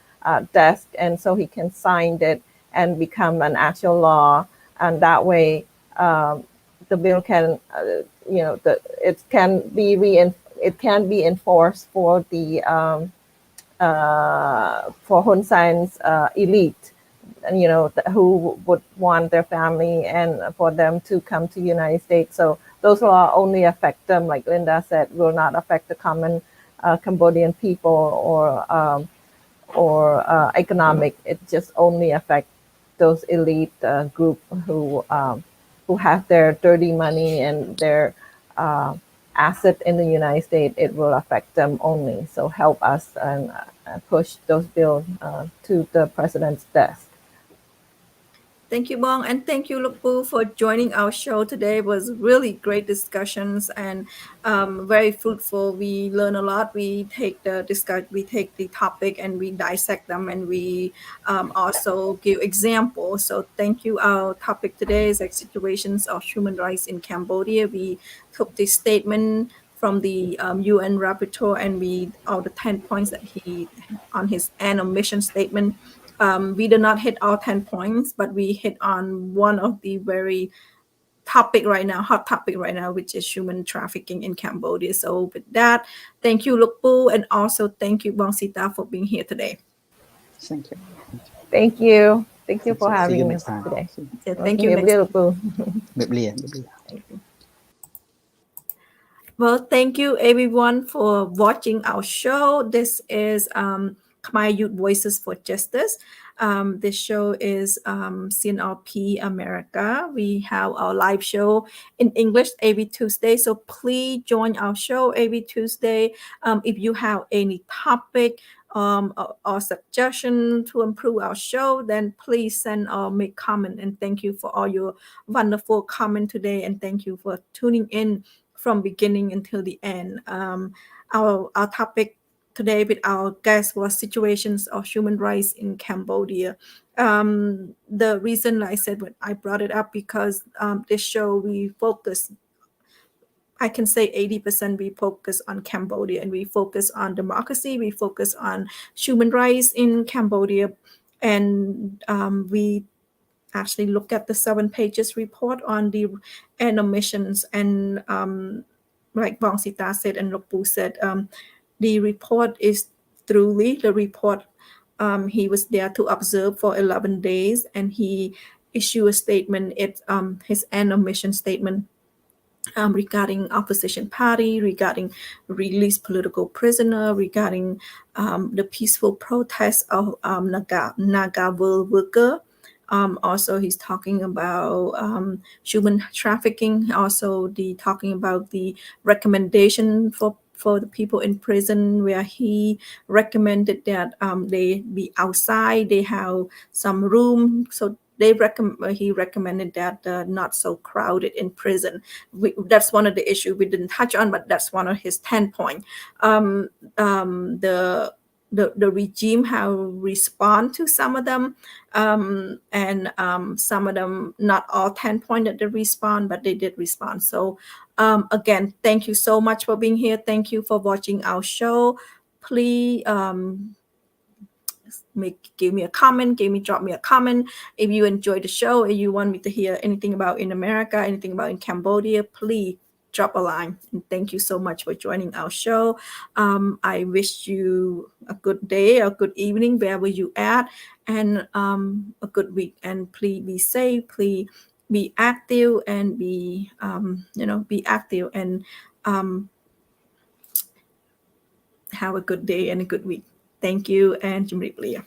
desk, and so he can sign it and become an actual law. And that way, the bill can, it can be enforced for the for Hun Sen's elite, who would want their family and for them to come to the United States. So those will only affect them, like Linda said, will not affect the common Cambodian people or economic. It just only affects those elite group who have their dirty money and their asset in the United States. It will affect them only. So help us and push those bills to the president's desk. thank you, Bong, and thank you, Lukpu, for joining our show today. It was really great discussions and very fruitful. We learn a lot. We take the topic and we dissect them, and we also give examples. So thank you. Our topic today is like situations of human rights in Cambodia. We took this statement from the UN rapporteur, and all the 10 points that he on his annual mission statement. We did not hit all 10 points, but we hit on one of the very hot topic right now, which is human trafficking in Cambodia. So with that, thank you, Lukpu, and also thank you, Ms.Sita, for being here today. Thank you. Thank you. Thank you for See you having next us time. today. Yeah, thank you. Bye bye. Well, thank you everyone for watching our show. This is Khmer Youth Voices for Justice. This show is CNRP America. We have our live show in English every Tuesday. So please join our show every Tuesday. If you have any topic or suggestion to improve our show, then please send or make comment. And thank you for all your wonderful comment today. And thank you for tuning in from beginning until the end. Our topic today with our guest was situations of human rights in Cambodia. The reason I said when I brought it up because this show we focus. I can say 80% we focus on Cambodia, and we focus on democracy, we focus on human rights in Cambodia, and we actually look at the 7 pages report on the end emissions, and like Ms.Sita said and Pu said, the report is truly the report. He was there to observe for 11 days, and he issued a statement. It's his end emission statement regarding opposition party, regarding release political prisoner, regarding the peaceful protest of Naga worker. Also, he's talking about human trafficking. Also, talking about the recommendation for the people in prison, where he recommended that they be outside, they have some room, so he recommended that not so crowded in prison. That's one of the issues we didn't touch on, but that's one of his 10 points. The regime how respond to some of them, and some of them, not all 10 points that they respond, but they did respond. So again, thank you so much for being here. Thank you for watching our show. Please drop me a comment if you enjoyed the show, if you want me to hear anything about in America, anything about in Cambodia. Please drop a line, and thank you so much for joining our show. I wish you a good day, a good evening wherever you at, and a good week. And please be safe, please be active, and be active, and have a good day and a good week. Thank you, and Jumri Plia.